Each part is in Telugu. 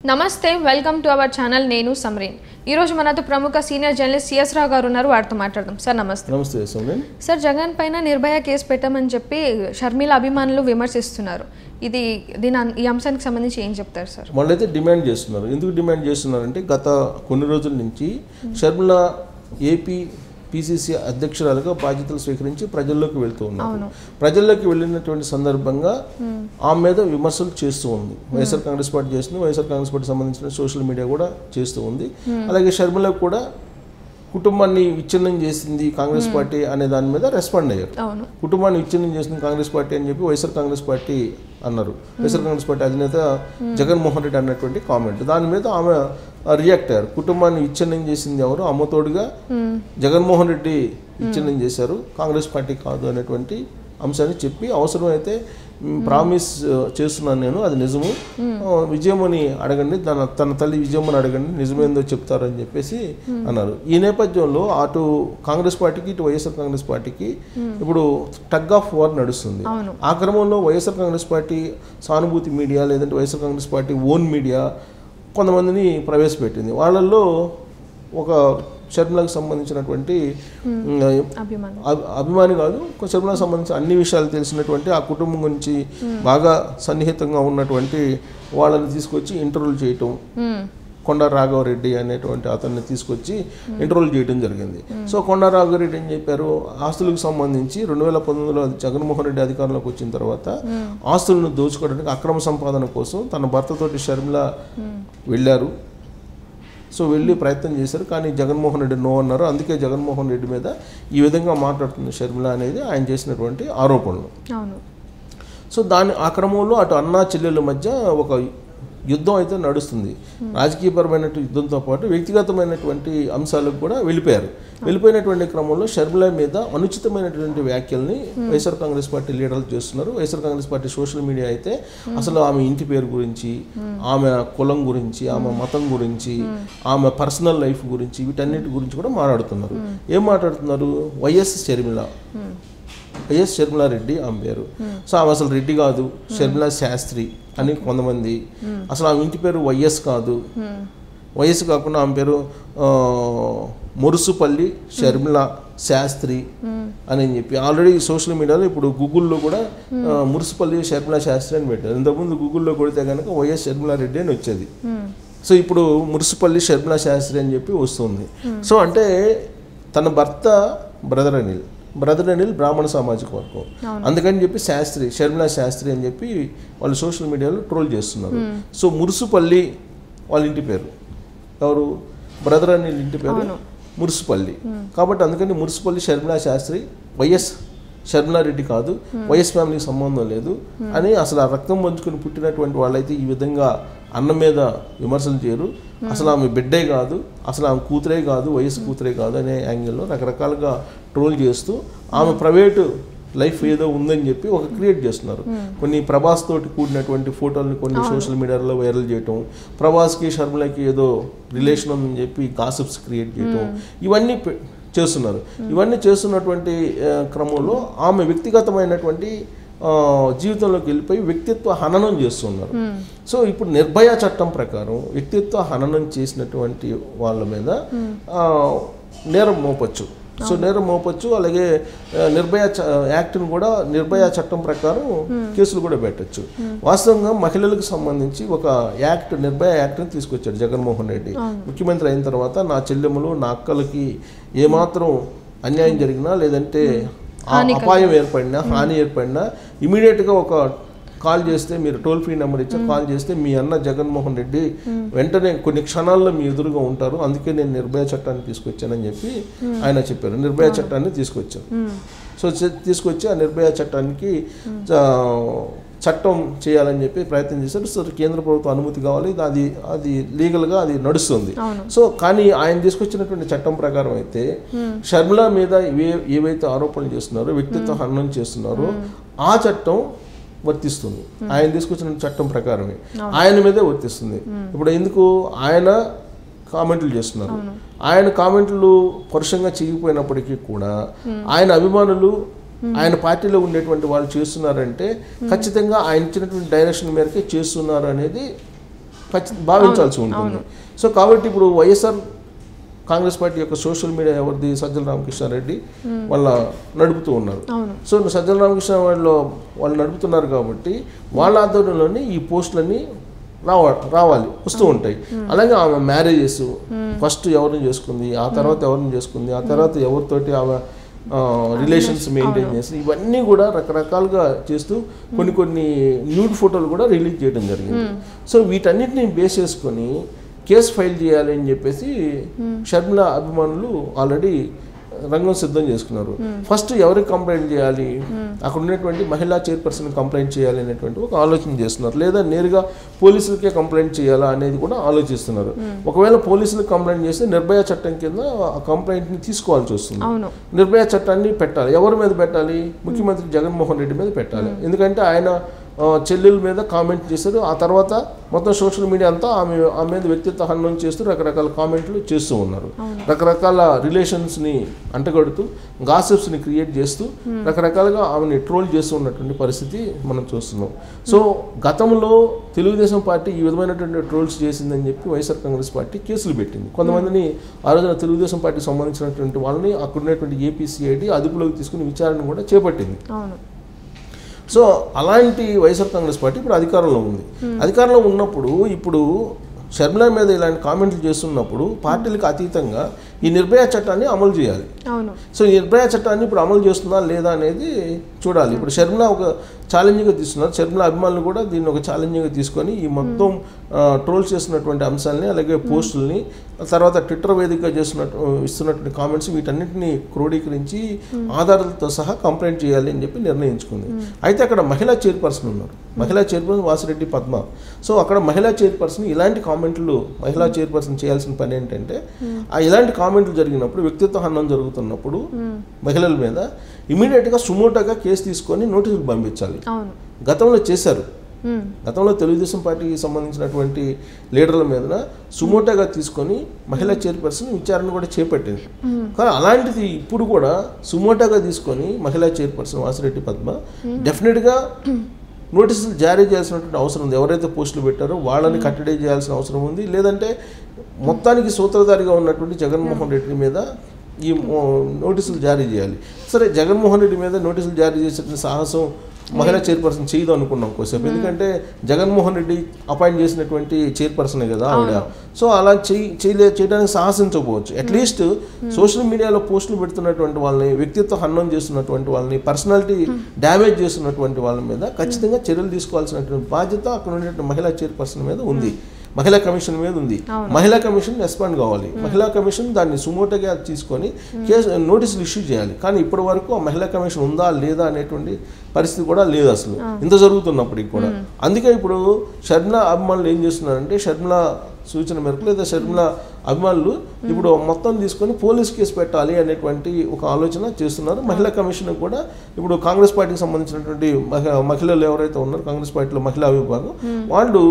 నమస్తే వెల్కమ్ టు అవర్ ఛానల్ నేను సమరీన్ ఈ రోజు మనతో ప్రముఖ సీనియర్ జర్నలిస్ట్ సిఎస్ రావు గారు ఉన్నారు వారితో మాట్లాడదాం సార్ నమస్తే నమస్తే సమరీన్ సార్ జగన్ పైన నిర్భయ కేసు పెట్టమని చెప్పి షర్మిల అభిమానులు విమర్శిస్తున్నారు ఇది ఈ అంశానికి సంబంధించి ఏం చెప్తారు సార్ వాళ్ళైతే డిమాండ్ చేస్తున్నారు ఎందుకు డిమాండ్ చేస్తున్నారంటే గత కొన్ని రోజుల నుంచి షర్మిల ఏపీ పిసిసి అధ్యక్షురాలుగా బాధ్యతలు స్వీకరించి ప్రజల్లోకి వెళ్తూ ఉన్నారు ప్రజల్లోకి వెళ్ళినటువంటి సందర్భంగా ఆమె మీద విమర్శలు చేస్తూ ఉంది వైఎస్ఆర్ కాంగ్రెస్ పార్టీ చేస్తుంది వైఎస్ఆర్ కాంగ్రెస్ పార్టీ సంబంధించిన సోషల్ మీడియా కూడా చేస్తూ ఉంది అలాగే షర్మిల కూడా కుటుంబాన్ని విచ్ఛిన్నం చేసింది కాంగ్రెస్ పార్టీ అనే దాని మీద రెస్పాండ్ అయ్యారు కుటుంబాన్ని విచ్ఛిన్నం చేసింది కాంగ్రెస్ పార్టీ అని చెప్పి వైఎస్ఆర్ కాంగ్రెస్ పార్టీ అన్నారు వైఎస్ఆర్ కాంగ్రెస్ పార్టీ అధినేత జగన్మోహన్ రెడ్డి అన్నటువంటి కామెంట్ దాని మీద ఆమె రియాక్ట్ అయ్యారు కుటుంబాన్ని విచ్ఛిన్నం చేసింది ఎవరు అమ్మతోడుగా జగన్మోహన్ రెడ్డి విచ్ఛిన్నం చేశారు కాంగ్రెస్ పార్టీ కాదు అనేటువంటి అంశాన్ని చెప్పి అవసరమైతే ప్రామిస్ చేస్తున్నాను నేను అది నిజము విజయమ్మని అడగండి తన తల్లి విజయమ్మని అడగండి నిజమేందో చెప్తారని చెప్పేసి అన్నారు ఈ నేపథ్యంలో అటు కాంగ్రెస్ పార్టీకి ఇటు వైఎస్ఆర్ కాంగ్రెస్ పార్టీకి ఇప్పుడు టగ్ ఆఫ్ వార్ నడుస్తుంది ఆ క్రమంలో వైఎస్ఆర్ కాంగ్రెస్ పార్టీ సానుభూతి మీడియా లేదంటే YSR Congress party own media కొంతమందిని ప్రవేశపెట్టింది వాళ్ళల్లో ఒక షర్మిలకు సంబంధించినటువంటి అభిమాని కాదు షర్మిలకు సంబంధించిన అన్ని విషయాలు తెలిసినటువంటి ఆ కుటుంబం గురించి బాగా సన్నిహితంగా ఉన్నటువంటి వాళ్ళని తీసుకొచ్చి ఇంటర్వ్యూలు చేయటం కొండా రాఘవరెడ్డి అనేటువంటి అతన్ని తీసుకొచ్చి ఇంటర్వ్యూలు చేయడం జరిగింది సో కొండా రాఘవరెడ్డి ఏం చెప్పారు ఆస్తులకు సంబంధించి 2019లో జగన్మోహన్ రెడ్డి అధికారంలోకి వచ్చిన తర్వాత ఆస్తులను దోచుకోవడానికి అక్రమ సంపాదన కోసం తన భర్తతోటి షర్మిల వెళ్ళారు సో వెళ్ళి ప్రయత్నం చేశారు కానీ జగన్మోహన్ రెడ్డి నో అన్నారు అందుకే జగన్మోహన్ రెడ్డి మీద ఈ విధంగా మాట్లాడుతుంది షర్మిల అనేది ఆయన చేసినటువంటి ఆరోపణలు సో ఆ క్రమంలో అటు అన్నా చెల్లెళ్ళ మధ్య ఒక యుద్ధం అయితే నడుస్తుంది రాజకీయపరమైన యుద్ధంతో పాటు వ్యక్తిగతమైనటువంటి అంశాలకు కూడా వెళ్ళిపోయినటువంటి క్రమంలో షర్మిల మీద అనుచితమైనటువంటి వ్యాఖ్యల్ని వైఎస్ఆర్ కాంగ్రెస్ పార్టీ లీడర్లు చేస్తున్నారు YSR Congress party social media అయితే అసలు ఆమె ఇంటి పేరు గురించి ఆమె కులం గురించి ఆమె మతం గురించి ఆమె పర్సనల్ లైఫ్ గురించి వీటన్నిటి గురించి కూడా మాట్లాడుతున్నారు ఏం మాట్లాడుతున్నారు వైఎస్ షర్మిలారెడ్డి ఆమె పేరు సో ఆమె అసలు రెడ్డి కాదు షర్మిలా శాస్త్రి అని కొంతమంది అసలు ఆమె ఇంటి పేరు వైఎస్ కాదు వైఎస్ కాకుండా ఆమె పేరు మురుసుపల్లి షర్మిలా శాస్త్రి అని చెప్పి ఆల్రెడీ సోషల్ మీడియాలో ఇప్పుడు గూగుల్లో కూడా మురుసుపల్లి షర్మిలా శాస్త్రి అని పెట్టారు ఇంతకుముందు గూగుల్లో కొడితే కనుక వైఎస్ షర్మిలారెడ్డి అని వచ్చేది సో ఇప్పుడు మురుసుపల్లి షర్మిలా శాస్త్రి అని చెప్పి వస్తుంది సో అంటే తన భర్త బ్రదర్ అనిల్ బ్రాహ్మణ సామాజిక వర్గం అందుకని చెప్పి షర్మిలా శాస్త్రి అని చెప్పి వాళ్ళు సోషల్ మీడియాలో ట్రోల్ చేస్తున్నారు సో మురుసుపల్లి వాళ్ళ ఇంటి పేరు ఎవరు బ్రదర్ అనిల్ ఇంటి పేరు మురుసుపల్లి కాబట్టి అందుకని మురుసుపల్లి షర్మిలా శాస్త్రి వైఎస్ షర్మిలారెడ్డి కాదు వైఎస్ ఫ్యామిలీకి సంబంధం లేదు అని అసలు ఆ రక్తం పంచుకొని పుట్టినటువంటి వాళ్ళైతే ఈ విధంగా అన్న మీద విమర్శలు చేయరు అసలు ఆమె బిడ్డే కాదు అసలు ఆమె కూతురే కాదు వయసు కూతురే కాదు అనే యాంగిల్లో రకరకాలుగా ట్రోల్ చేస్తూ ఆమె ప్రైవేటు లైఫ్ ఏదో ఉందని చెప్పి ఒక క్రియేట్ చేస్తున్నారు కొన్ని ప్రభాస్ తోటి కూడినటువంటి ఫోటోలని కొన్ని సోషల్ మీడియాలో వైరల్ చేయటం ప్రభాస్కి షర్మిలకి ఏదో రిలేషన్ ఉందని చెప్పి గాసిప్స్ క్రియేట్ చేయటం ఇవన్నీ చేస్తున్నారు ఇవన్నీ చేస్తున్నటువంటి క్రమంలో ఆమె వ్యక్తిగతమైనటువంటి జీవితంలోకి వెళ్ళిపోయి వ్యక్తిత్వ హననం చేస్తున్నారు సో ఇప్పుడు నిర్భయ చట్టం ప్రకారం వ్యక్తిత్వ హననం చేసినటువంటి వాళ్ళ మీద నేరం మోపచ్చు సో నేరం మోపచ్చు అలాగే నిర్భయ యాక్ట్ని కూడా నిర్భయ చట్టం ప్రకారం కేసులు కూడా పెట్టచ్చు వాస్తవంగా మహిళలకు సంబంధించి ఒక నిర్భయ యాక్ట్ని తీసుకొచ్చాడు జగన్మోహన్ రెడ్డి ముఖ్యమంత్రి అయిన తర్వాత నా చెల్లెమ్మలు నా అక్కలకి ఏమాత్రం అన్యాయం జరిగినా లేదంటే అపాయం ఏర్పడినా హాని ఏర్పడినా ఇమీడియట్గా ఒక కాల్ చేస్తే మీరు టోల్ ఫ్రీ నెంబర్ ఇచ్చి కాల్ చేస్తే మీ అన్న జగన్మోహన్ రెడ్డి వెంటనే కొన్ని క్షణాల్లో మీ ఎదురుగా ఉంటారు అందుకే నేను నిర్భయ చట్టాన్ని తీసుకొచ్చానని చెప్పి ఆయన చెప్పారు నిర్భయ చట్టాన్ని తీసుకొచ్చారు సో తీసుకొచ్చి ఆ నిర్భయ చట్టానికి చట్టం చేయాలని చెప్పి ప్రయత్నం చేశారు సో కేంద్ర ప్రభుత్వం అనుమతి కావాలి అది లీగల్గా అది నడుస్తుంది సో కానీ ఆయన తీసుకొచ్చినటువంటి చట్టం ప్రకారం అయితే షర్మిల మీద ఏవైతే ఆరోపణలు చేస్తున్నారో వ్యక్తిత్వ హననం చేస్తున్నారో ఆ చట్టం వర్తిస్తుంది ఆయన తీసుకొచ్చిన చట్టం ప్రకారమే ఆయన మీదే వర్తిస్తుంది ఇప్పుడు ఎందుకు ఆయన కామెంట్లు చేస్తున్నారు ఆయన కామెంట్లు పరుషంగా చేయకపోయినప్పటికీ కూడా ఆయన అభిమానులు ఆయన పార్టీలో ఉండేటువంటి వాళ్ళు చేస్తున్నారంటే ఖచ్చితంగా ఆయన ఇచ్చినటువంటి డైరెక్షన్ మేరకే చేస్తున్నారు అనేది భావించాల్సి ఉంటుంది. సో కాబట్టి ఇప్పుడు వైఎస్ఆర్ కాంగ్రెస్ పార్టీ యొక్క సోషల్ మీడియా ఎవరిది? సజ్జల రామకృష్ణారెడ్డి వాళ్ళ నడుపుతూ ఉన్నారు. సో సజ్జల రామకృష్ణ వాళ్ళు నడుపుతున్నారు కాబట్టి వాళ్ళ ఆధ్వర్యంలోనే ఈ పోస్టులన్నీ రావాలి, వస్తూ ఉంటాయి. అలాగే ఆమె మ్యారేజెస్ ఫస్ట్ ఎవరిని చేసుకుంది, ఆ తర్వాత ఎవరిని చేసుకుంది, ఆ తర్వాత ఎవరితోటి ఆమె రిలేషన్స్ మెయింటైన్ చేసి ఇవన్నీ కూడా రకరకాలుగా చేస్తూ కొన్ని న్యూడ్ ఫోటోలు కూడా రిలీజ్ చేయడం జరిగింది. సో వీటన్నిటిని బేస్ చేసుకొని కేసు ఫైల్ చేయాలి అని చెప్పేసి షర్మిల అభిమానులు ఆల్రెడీ రంగం సిద్ధం చేసుకున్నారు. ఫస్ట్ ఎవరికి కంప్లైంట్ చేయాలి, అక్కడ ఉన్నటువంటి మహిళా చైర్పర్సన్ కంప్లైంట్ చేయాలి అనేటువంటి ఒక ఆలోచన చేస్తున్నారు, లేదా నేరుగా పోలీసులకే కంప్లైంట్ చేయాలా అనేది కూడా ఆలోచిస్తున్నారు. ఒకవేళ పోలీసులకు కంప్లైంట్ చేస్తే నిర్భయ చట్టం కింద ఆ కంప్లైంట్ని తీసుకోవాల్సి వస్తుంది. నిర్భయ చట్టాన్ని పెట్టాలి. ఎవరి మీద పెట్టాలి? ముఖ్యమంత్రి జగన్మోహన్ రెడ్డి మీద పెట్టాలి. ఎందుకంటే ఆయన చెల్లెల మీద కామెంట్ చేశారు. ఆ తర్వాత మొత్తం సోషల్ మీడియా అంతా ఆమె మీద వ్యక్తిత్వ హననం చేస్తూ రకరకాల కామెంట్లు చేస్తూ ఉన్నారు. రకరకాల రిలేషన్స్ని అంటగడుతూ గాసిప్స్ని క్రియేట్ చేస్తూ రకరకాలుగా ఆమెని ట్రోల్ చేస్తూ ఉన్నటువంటి పరిస్థితి మనం చూస్తున్నాం. సో గతంలో తెలుగుదేశం పార్టీ ఈ విధమైనటువంటి ట్రోల్స్ చేసిందని చెప్పి వైఎస్ఆర్ కాంగ్రెస్ పార్టీ కేసులు పెట్టింది. కొంతమందిని ఆ రోజున తెలుగుదేశం పార్టీకి సంబంధించినటువంటి వాళ్ళని అక్కడ ఉన్నటువంటి ఏపీసీఐడి అదుపులోకి తీసుకుని విచారణ కూడా చేపట్టింది. సో అలాంటి వైఎస్ఆర్ కాంగ్రెస్ పార్టీ ఇప్పుడు అధికారంలో ఉంది. అధికారంలో ఉన్నప్పుడు ఇప్పుడు షర్మిల మీద ఇలాంటి కామెంట్లు చేస్తున్నప్పుడు పార్టీలకు అతీతంగా ఈ నిర్భయ చట్టాన్ని అమలు చేయాలి. సో ఈ నిర్భయ చట్టాన్ని ఇప్పుడు అమలు చేస్తుందా లేదా అనేది చూడాలి. ఇప్పుడు షర్మిల ఒక ఛాలెంజ్గా తీసుకున్నారు. షర్మిల అభిమానులు కూడా దీన్ని ఒక ఛాలెంజ్గా తీసుకొని ఈ మొత్తం ట్రోల్స్ చేస్తున్నటువంటి అంశాలని, అలాగే పోస్టుల్ని, తర్వాత ట్విట్టర్ వేదికగా ఇస్తున్నటువంటి కామెంట్స్ వీటన్నిటిని క్రోడీకరించి ఆధారాలతో సహా కంప్లైంట్ చేయాలి అని చెప్పి నిర్ణయించుకుంది. అయితే అక్కడ మహిళా చైర్పర్సన్ ఉన్నారు. మహిళా చైర్పర్సన్ వాసిరెడ్డి పద్మ. సో అక్కడ మహిళా చైర్పర్సన్ ఇలాంటి కామెంట్లు మహిళా చైర్పర్సన్ చేయాల్సిన పని ఏంటంటే ఇలాంటి కామెంట్లు జరిగినప్పుడు, వ్యక్తిత్వ హననం జరుగుతున్నప్పుడు మహిళల మీద ఇమీడియట్గా సుమోటోగా కేసు తీసుకొని నోటీసులు పంపించాలి. గతంలో చేశారు. గతంలో తెలుగుదేశం పార్టీకి సంబంధించినటువంటి లీడర్ల మీద సుమోటోగా తీసుకొని మహిళా చైర్పర్సన్ విచారణ కూడా చేపట్టింది. కానీ అలాంటిది ఇప్పుడు కూడా సుమోటోగా తీసుకొని మహిళా చైర్పర్సన్ వాసిరెడ్డి పద్మ డెఫినెట్గా నోటీసులు జారీ చేయాల్సినటువంటి అవసరం ఉంది. ఎవరైతే పోస్టులు పెట్టారో వాళ్ళని కట్టడి చేయాల్సిన అవసరం ఉంది. లేదంటే మొత్తానికి సూత్రధారిగా ఉన్నటువంటి జగన్మోహన్ రెడ్డి మీద ఈ నోటీసులు జారీ చేయాలి. సరే, జగన్మోహన్ రెడ్డి మీద నోటీసులు జారీ చేసే సాహసం మహిళా చైర్పర్సన్ చేయదు అనుకున్నాం కోసేపు. ఎందుకంటే జగన్మోహన్ రెడ్డి అపాయింట్ చేసినటువంటి చైర్పర్సనే కదా ఆవిడ. సో అలా చేయడానికి సాహసించకపోవచ్చు. అట్లీస్ట్ సోషల్ మీడియాలో పోస్టులు పెడుతున్నటువంటి వాళ్ళని, వ్యక్తిత్వ హననం చేస్తున్నటువంటి వాళ్ళని, పర్సనాలిటీ డ్యామేజ్ చేస్తున్నటువంటి వాళ్ళ మీద ఖచ్చితంగా చర్యలు తీసుకోవాల్సినటువంటి బాధ్యత అక్కడ ఉండేటువంటి మహిళా చైర్పర్సన్ మీద ఉంది. మహిళా కమిషన్ మీద ఉంది. మహిళా కమిషన్ రెస్పాండ్ కావాలి. మహిళా కమిషన్ దాన్ని సుమోటోగా తీసుకొని నోటీసులు ఇష్యూ చేయాలి. కానీ ఇప్పటి వరకు ఆ మహిళా కమిషన్ ఉందా లేదా అనేటువంటి పరిస్థితి కూడా లేదు అసలు, ఇంత జరుగుతున్నప్పటికి కూడా. అందుకే ఇప్పుడు షర్మిల అభిమానులు ఏం చేస్తున్నారంటే, షర్మిల సూచన మేరకు లేదా షర్మిల అభిమానులు ఇప్పుడు మొత్తం తీసుకొని పోలీస్ కేసు పెట్టాలి అనేటువంటి ఒక ఆలోచన చేస్తున్నారు. మహిళా కమిషన్ కూడా ఇప్పుడు కాంగ్రెస్ పార్టీకి సంబంధించినటువంటి మహిళలు ఎవరైతే ఉన్నారో కాంగ్రెస్ పార్టీలో మహిళా విభాగం వాళ్ళు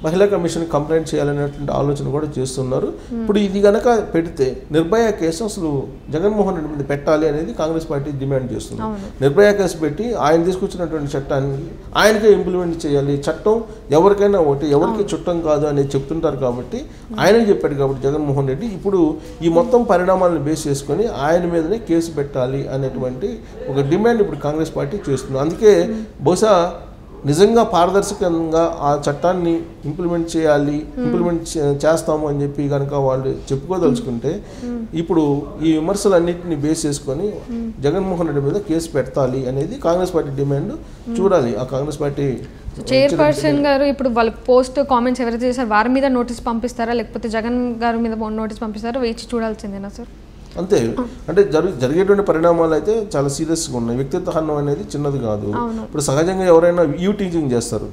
మహిళా కమిషన్ కంప్లైంట్ చేయాలనేటువంటి ఆలోచన కూడా చేస్తున్నారు. ఇప్పుడు ఇది కనుక పెడితే నిర్భయ కేసు అసలు జగన్మోహన్ రెడ్డి మీద పెట్టాలి అనేది కాంగ్రెస్ పార్టీ డిమాండ్ చేస్తుంది. నిర్భయ కేసు పెట్టి ఆయన తీసుకొచ్చినటువంటి చట్టాన్ని ఆయనకే ఇంప్లిమెంట్ చేయాలి. చట్టం ఎవరికైనా ఒకటి, ఎవరికి చుట్టం కాదు అనేది చెప్తుంటారు కాబట్టి ఆయనకి చెప్పాడు కాబట్టి జగన్మోహన్ రెడ్డి ఇప్పుడు ఈ మొత్తం పరిణామాలను బేస్ చేసుకొని ఆయన మీదనే కేసు పెట్టాలి అనేటువంటి ఒక డిమాండ్ ఇప్పుడు కాంగ్రెస్ పార్టీ చేస్తుంది. అందుకే బహుశా నిజంగా పారదర్శకంగా ఆ చట్టాన్ని ఇంప్లిమెంట్ చేస్తాము అని చెప్పి కనుక వాళ్ళు చెప్పుకోదలుచుకుంటే ఇప్పుడు ఈ విమర్శలన్నింటినీ బేస్ చేసుకొని జగన్మోహన్ రెడ్డి మీద కేసు పెట్టాలి అనేది కాంగ్రెస్ పార్టీ డిమాండ్. చూడాలి ఆ కాంగ్రెస్ పార్టీ చైర్పర్సన్ గారు ఇప్పుడు వాళ్ళ పోస్ట్ కామెంట్స్ ఎవరైతే చేశారో వారి మీద నోటీస్ పంపిస్తారా, లేకపోతే జగన్ గారి మీద నోటీస్ పంపిస్తారా, వేచి చూడాల్సిందేనా సార్? అంతే. అంటే జరిగేటువంటి పరిణామాలు అయితే చాలా సీరియస్గా ఉన్నాయి. వ్యక్తిత్వ హననం అనేది చిన్నది కాదు. ఇప్పుడు సహజంగా ఎవరైనా టీచింగ్ చేస్తారు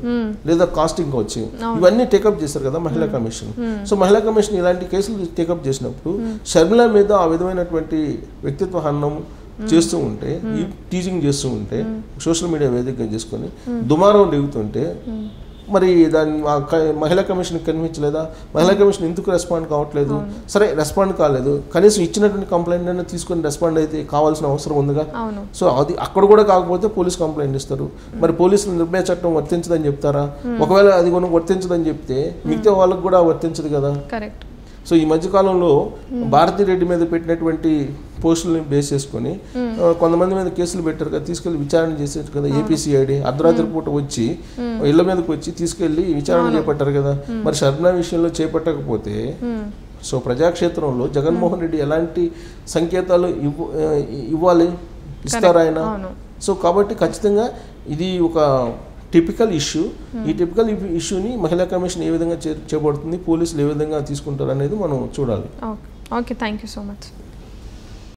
లేదా కాస్టింగ్ వచ్చి ఇవన్నీ టేకప్ చేస్తారు కదా మహిళా కమిషన్. సో మహిళా కమిషన్ ఇలాంటి కేసులు టేకప్ చేసినప్పుడు షర్మిల మీద ఆ విధమైనటువంటి వ్యక్తిత్వ హననం చేస్తూ ఉంటే, టీచింగ్ చేస్తూ ఉంటే, సోషల్ మీడియా వేదికగా చేసుకొని దుమారం దిగుతుంటే మరి దాన్ని మహిళా కమిషన్ కనిపించలేదా? మహిళా కమిషన్ ఎందుకు రెస్పాండ్ కావట్లేదు? సరే రెస్పాండ్ కాలేదు, కనీసం ఇచ్చినటువంటి కంప్లైంట్ అయినా తీసుకొని రెస్పాండ్ అయితే కావాల్సిన అవసరం ఉందిగా. సో అది అక్కడ కూడా కాకపోతే పోలీస్ కంప్లైంట్ ఇస్తారు. మరి పోలీసులు నిర్భయ చట్టం వర్తించదని చెప్తారా? ఒకవేళ అది కూడా వర్తించదని చెప్తే మిగతా వాళ్ళకి కూడా వర్తించదు కదా. కరెక్ట్. సో ఈ మధ్యకాలంలో భారతీ రెడ్డి మీద పెట్టినటువంటి పోస్టులని బేస్ చేసుకొని కొంతమంది మీద కేసులు పెట్టారు కదా, తీసుకెళ్లి విచారణ చేసేది కదా. ఏపీసీఐడి అర్ధరాత్రి పూట వచ్చి ఇళ్ల మీదకి వచ్చి తీసుకెళ్లి విచారణ చేపట్టారు కదా. మరి షర్మిల విషయంలో చేపట్టకపోతే సో ప్రజాక్షేత్రంలో జగన్మోహన్ రెడ్డి ఎలాంటి సంకేతాలు ఇవ్వాలి, ఇస్తారు ఆయన? సో కాబట్టి ఖచ్చితంగా ఇది ఒక టిపికల్ ఇష్యూ. ఈ టిపికల్ ఇష్యూని మహిళా కమిషన్ ఏ విధంగా చేపడుతుంది, పోలీసులు ఏ విధంగా తీసుకుంటారు అనేది మనం చూడాలి. Okay, thank you so much.